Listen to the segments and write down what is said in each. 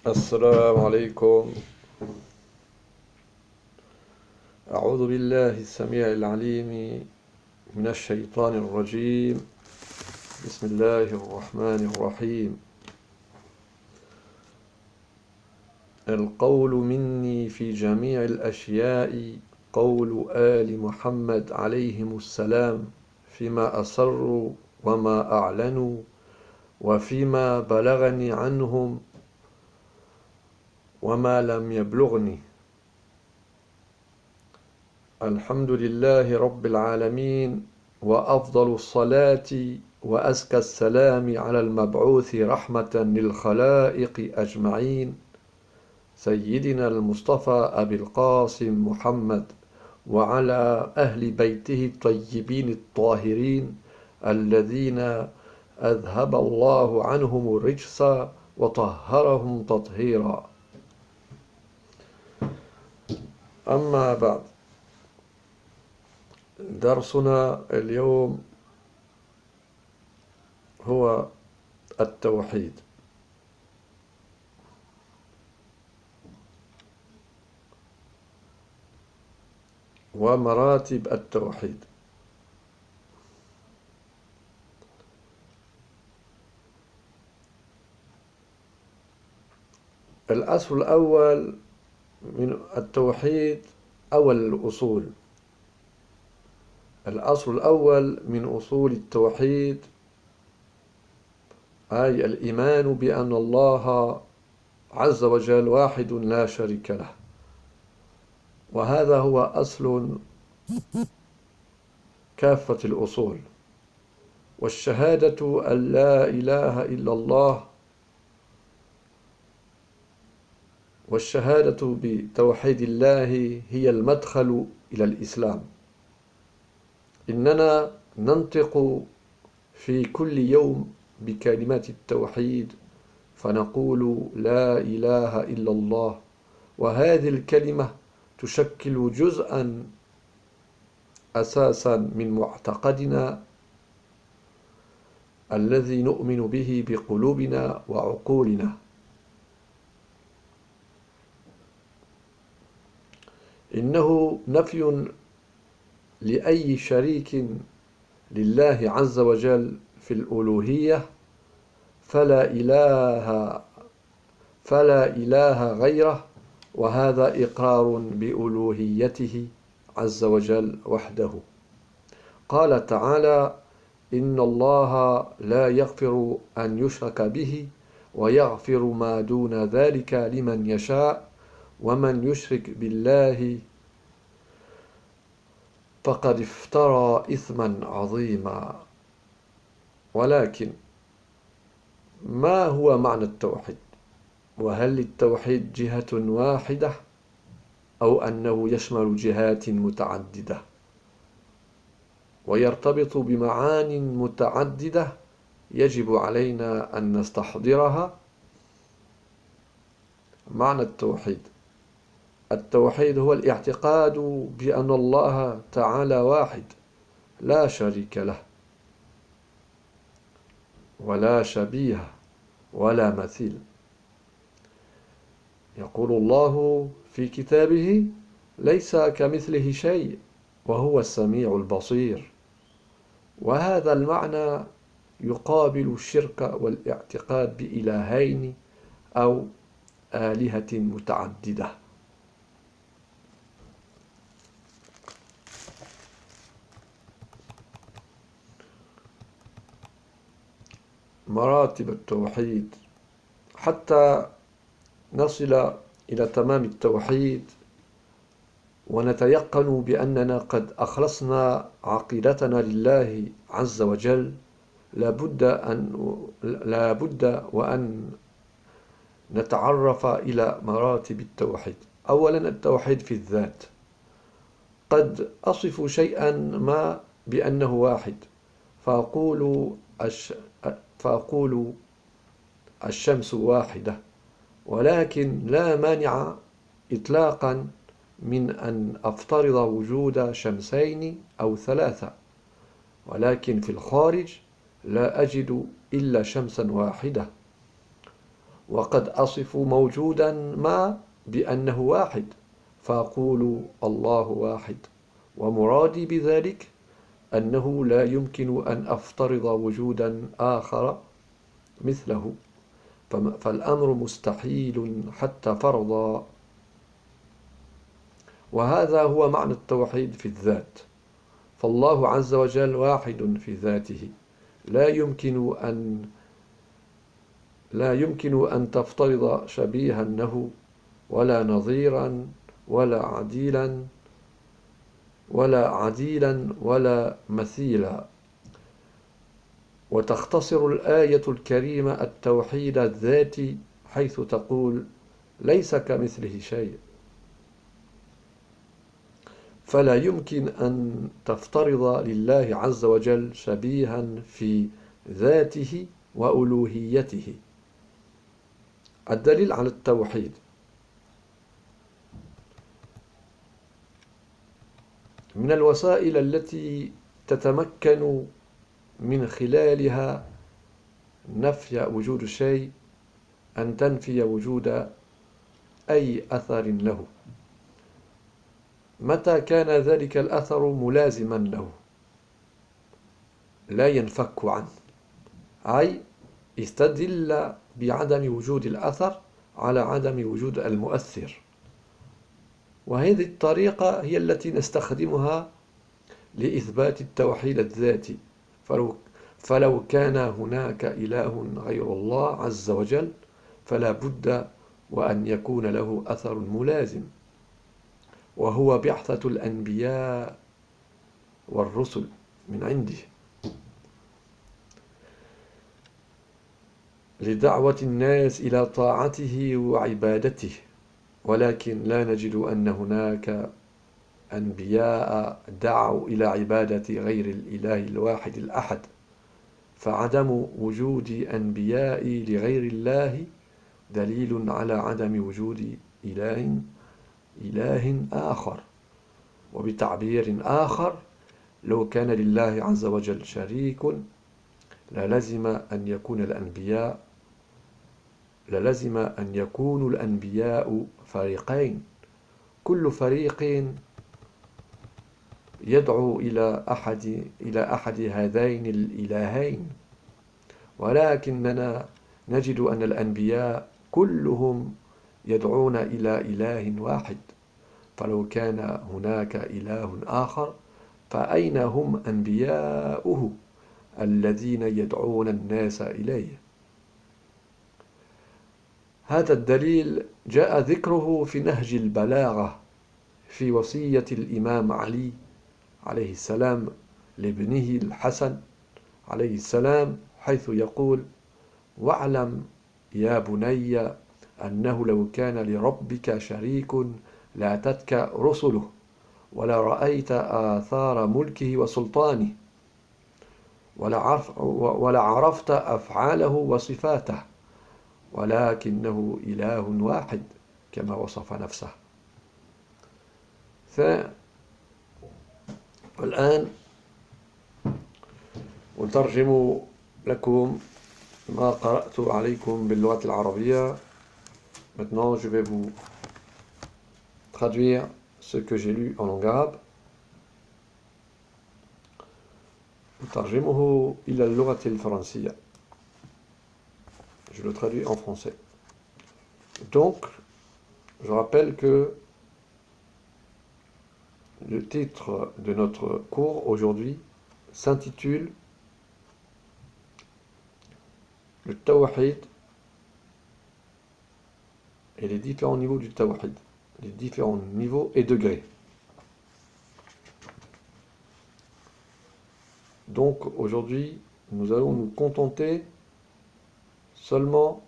السلام عليكم. أعوذ بالله السميع العليم من الشيطان الرجيم. بسم الله الرحمن الرحيم. القول مني في جميع الأشياء قول آل محمد عليهم السلام فيما أسروا وما أعلنوا وفيما بلغني عنهم وما لم يبلغني. الحمد لله رب العالمين، وأفضل الصلاة وأزكى السلام على المبعوث رحمة للخلائق أجمعين، سيدنا المصطفى أبي القاسم محمد، وعلى أهل بيته الطيبين الطاهرين الذين أذهب الله عنهم الرجس وطهرهم تطهيرا. أما بعد، درسنا اليوم هو التوحيد. ومراتب التوحيد. الأصل الأول من التوحيد، أول الأصول. الأصل الأول من أصول التوحيد أي الإيمان بأن الله عز وجل واحد لا شريك له، وهذا هو أصل كافة الأصول. والشهادة أن لا إله إلا الله، والشهادة بتوحيد الله هي المدخل إلى الإسلام. إننا ننطق في كل يوم بكلمات التوحيد، فنقول لا إله إلا الله، وهذه الكلمة تشكل جزءا أساسا من معتقدنا الذي نؤمن به بقلوبنا وعقولنا. إنه نفي لأي شريك لله عز وجل في الألوهية، فلا إله غيره، وهذا إقرار بألوهيته عز وجل وحده. قال تعالى: إن الله لا يغفر أن يشرك به ويغفر ما دون ذلك لمن يشاء، ومن يشرك بالله فقد افترى إثما عظيما. ولكن ما هو معنى التوحيد؟ وهل التوحيد جهة واحدة أو أنه يشمل جهات متعددة ويرتبط بمعان متعددة يجب علينا أن نستحضرها؟ معنى التوحيد: التوحيد هو الاعتقاد بأن الله تعالى واحد لا شريك له ولا شبيه ولا مثيل. يقول الله في كتابه: ليس كمثله شيء وهو السميع البصير. وهذا المعنى يقابل الشرك والاعتقاد بإلهين أو آلهة متعددة. مراتب التوحيد. حتى نصل إلى تمام التوحيد ونتيقن بأننا قد أخلصنا عقيدتنا لله عز وجل، لابد وأن نتعرف إلى مراتب التوحيد. أولا، التوحيد في الذات. قد أصف شيئا ما بأنه واحد، فأقول الشمس واحدة، ولكن لا مانع إطلاقا من أن أفترض وجود شمسين أو ثلاثة، ولكن في الخارج لا أجد إلا شمسا واحدة. وقد أصف موجودا ما بأنه واحد، فأقول الله واحد، ومرادي بذلك أنه لا يمكن أن أفترض وجودا آخر مثله، فالأمر مستحيل حتى فرض. وهذا هو معنى التوحيد في الذات، فالله عز وجل واحد في ذاته، لا يمكن أن تفترض شبيها له، ولا نظيرا، ولا عديلا ولا مثيلا. وتختصر الآية الكريمة التوحيد الذاتي حيث تقول: ليس كمثله شيء. فلا يمكن أن تفترض لله عز وجل شبيها في ذاته وألوهيته. الدليل على التوحيد: من الوسائل التي تتمكن من خلالها نفي وجود الشيء أن تنفي وجود أي أثر له، متى كان ذلك الأثر ملازما له لا ينفك عنه، أي استدل بعدم وجود الأثر على عدم وجود المؤثر. وهذه الطريقة هي التي نستخدمها لإثبات التوحيد الذاتي. فلو كان هناك إله غير الله عز وجل فلا بد وأن يكون له أثر ملازم، وهو بعثة الأنبياء والرسل من عنده لدعوة الناس إلى طاعته وعبادته. ولكن لا نجد أن هناك أنبياء دعوا إلى عبادة غير الإله الواحد الأحد، فعدم وجود أنبياء لغير الله دليل على عدم وجود إله آخر. وبتعبير آخر، لو كان لله عز وجل شريك للزم أن يكون الأنبياء فريقين، كل فريق يدعو إلى أحد هذين الإلهين، ولكننا نجد أن الأنبياء كلهم يدعون إلى إله واحد. فلو كان هناك إله آخر فأين هم أنبياؤه الذين يدعون الناس إليه؟ هذا الدليل جاء ذكره في نهج البلاغة في وصية الإمام علي عليه السلام لابنه الحسن عليه السلام، حيث يقول: واعلم يا بني أنه لو كان لربك شريك لأتتك رسله ولرأيت آثار ملكه وسلطانه ولعرفت أفعاله وصفاته، ولكنه إله واحد كما وصف نفسه. والآن أترجم لكم ما قرأت عليكم باللغة العربية. Maintenant, je vais vous traduire ce que j'ai lu en langue arabe. أترجمه إلى اللغة الفرنسية. Je le traduis en français. Donc, je rappelle que le titre de notre cours aujourd'hui s'intitule le Tawhid et les différents niveaux du Tawhid, les différents niveaux et degrés. Donc aujourd'hui, nous allons nous contenter seulement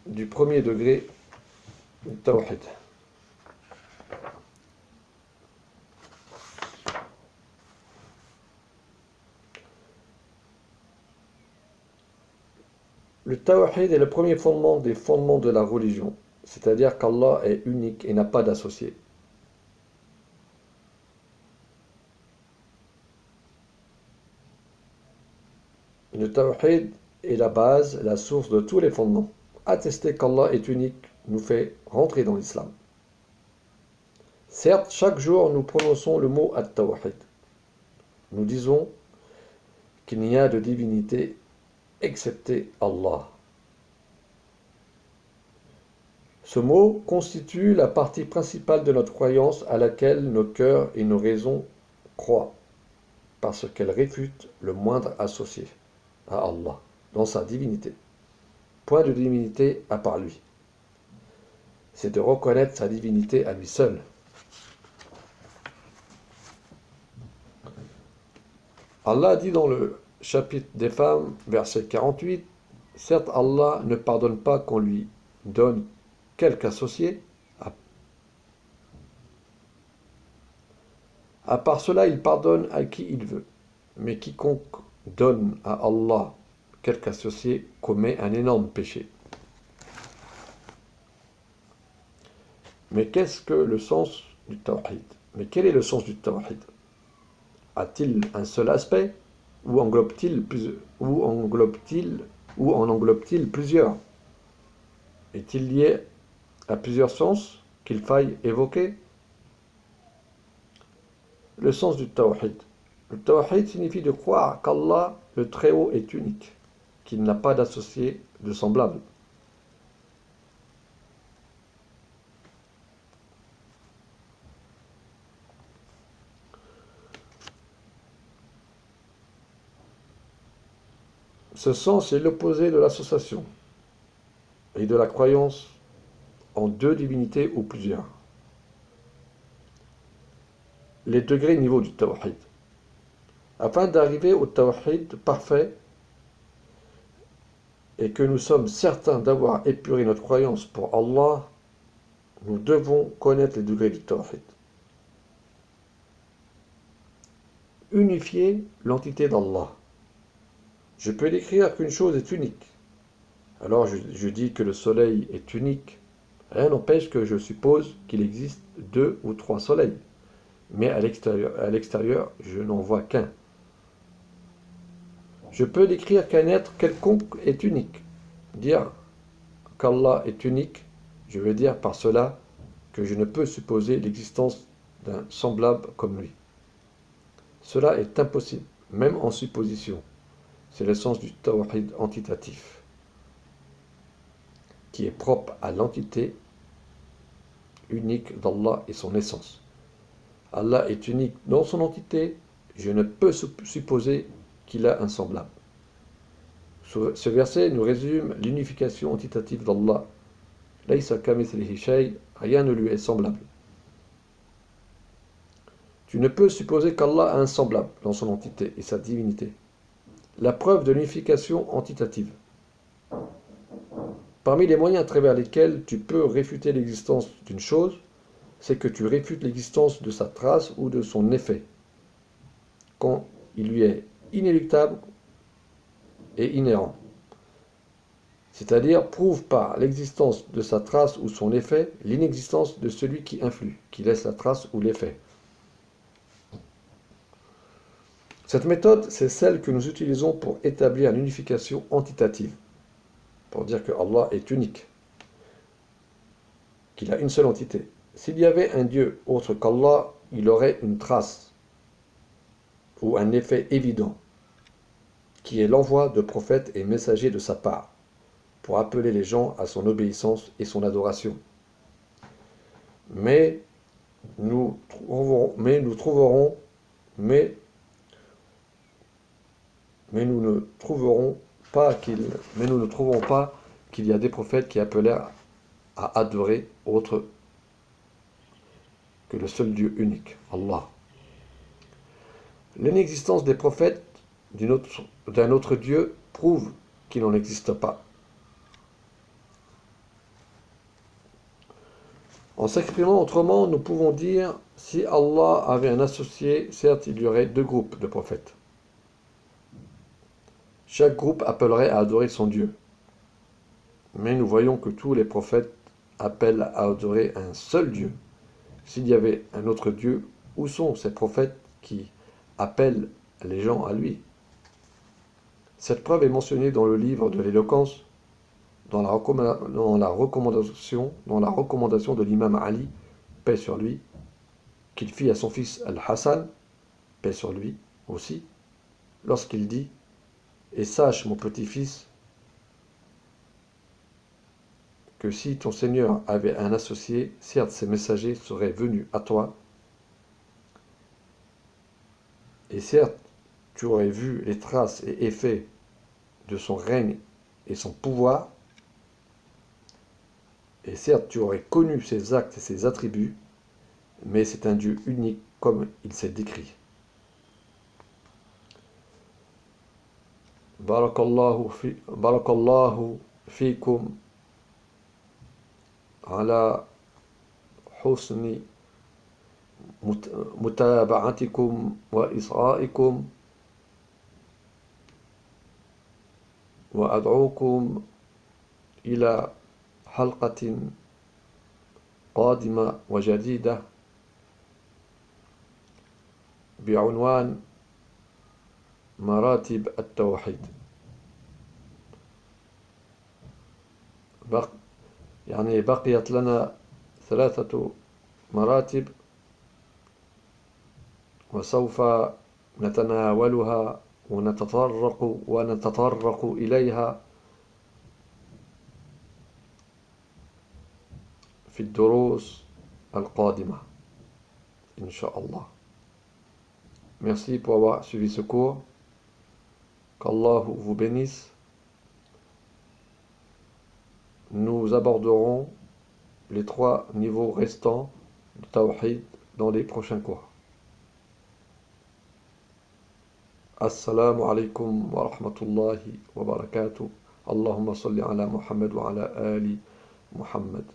du premier degré du Tawhid. Le Tawhid est le premier fondement des fondements de la religion, c'est-à-dire qu'Allah est unique et n'a pas d'associé. Le tawhid est la base, la source de tous les fondements. Attester qu'Allah est unique nous fait rentrer dans l'islam. Certes, chaque jour nous prononçons le mot at-tawhid. Nous disons qu'il n'y a de divinité excepté Allah. Ce mot constitue la partie principale de notre croyance à laquelle nos cœurs et nos raisons croient, parce qu'elle réfute le moindre associé à Allah dans sa divinité. Point de divinité à part lui. C'est de reconnaître sa divinité à lui seul. Allah dit dans le chapitre des femmes, verset 48, « Certes, Allah ne pardonne pas qu'on lui donne quelque associé. À part cela, il pardonne à qui il veut. Mais quiconque donne à Allah quelque associé commet un énorme péché. » Mais qu'est-ce que le sens du tawhid? Mais quel est le sens du tawhid? A-t-il un seul aspect ou en englobe-t-il plusieurs? Est-il lié à plusieurs sens qu'il faille évoquer? Le sens du tawhid. Le tawhid signifie de croire qu'Allah, le Très-Haut, est unique, qu'il n'a pas d'associé de semblable. Ce sens est l'opposé de l'association et de la croyance en deux divinités ou plusieurs. Les degrés niveau du tawhid. Afin d'arriver au tawhid parfait et que nous sommes certains d'avoir épuré notre croyance pour Allah, nous devons connaître les degrés du tawhid. Unifier l'entité d'Allah. Je peux décrire qu'une chose est unique. Alors je dis que le soleil est unique. Rien n'empêche que je suppose qu'il existe 2 ou 3 soleils. Mais à l'extérieur, je n'en vois qu'un. Je peux décrire qu'un être quelconque est unique. Dire qu'Allah est unique, je veux dire par cela que je ne peux supposer l'existence d'un semblable comme lui. Cela est impossible, même en supposition. C'est le sens du tawhid entitatif, qui est propre à l'entité unique d'Allah et son essence. Allah est unique dans son entité, je ne peux supposer qu'il a un semblable. Ce verset nous résume l'unification entitative d'Allah. Laysa kamithlihi shay, rien ne lui est semblable. Tu ne peux supposer qu'Allah a un semblable dans son entité et sa divinité. La preuve de l'unification entitative. Parmi les moyens à travers lesquels tu peux réfuter l'existence d'une chose, c'est que tu réfutes l'existence de sa trace ou de son effet, quand il lui est inéluctable et inhérent. C'est-à-dire, prouve par l'existence de sa trace ou son effet l'inexistence de celui qui influe, qui laisse la trace ou l'effet. Cette méthode, c'est celle que nous utilisons pour établir l'unification entitative, pour dire que Allah est unique, qu'il a une seule entité. S'il y avait un Dieu autre qu'Allah, il aurait une trace ou un effet évident, qui est l'envoi de prophètes et messagers de sa part, pour appeler les gens à son obéissance et son adoration. Mais nous ne trouvons pas qu'il y a des prophètes qui appelèrent à adorer autre que le seul Dieu unique, Allah. L'inexistence des prophètes d'un autre Dieu prouve qu'il n'en existe pas. En s'exprimant autrement, nous pouvons dire, si Allah avait un associé, certes il y aurait 2 groupes de prophètes. Chaque groupe appellerait à adorer son Dieu. Mais nous voyons que tous les prophètes appellent à adorer un seul Dieu. S'il y avait un autre Dieu, où sont ces prophètes qui appellent les gens à lui? Cette preuve est mentionnée dans le livre de l'éloquence, dans la recommandation de l'imam Ali, paix sur lui, qu'il fit à son fils Al-Hassan, paix sur lui aussi, lorsqu'il dit: « Et sache, mon petit-fils, que si ton Seigneur avait un associé, certes ses messagers seraient venus à toi, et certes tu aurais vu les traces et effets de son règne et son pouvoir, et certes tu aurais connu ses actes et ses attributs, mais c'est un Dieu unique comme il s'est décrit. » Barakallahu fikum ala husni mutaba'atikum wa isra'ikum wa ad'ukum ila halqatin قادمة وجديدة بعنوان مراتب التوحيد. يعني بقيت لنا 3 مراتب وسوف نتناولها ونتطرق إليها في الدروس القادمة إن شاء الله. Merci pour avoir suivi ce cours. Qu'Allah vous bénisse. Nous aborderons les 3 niveaux restants de Tawhid dans les prochains cours. Assalamu alaikum wa rahmatullahi wa barakatuh. Allahumma salli ala Muhammad wa ala ali Muhammad.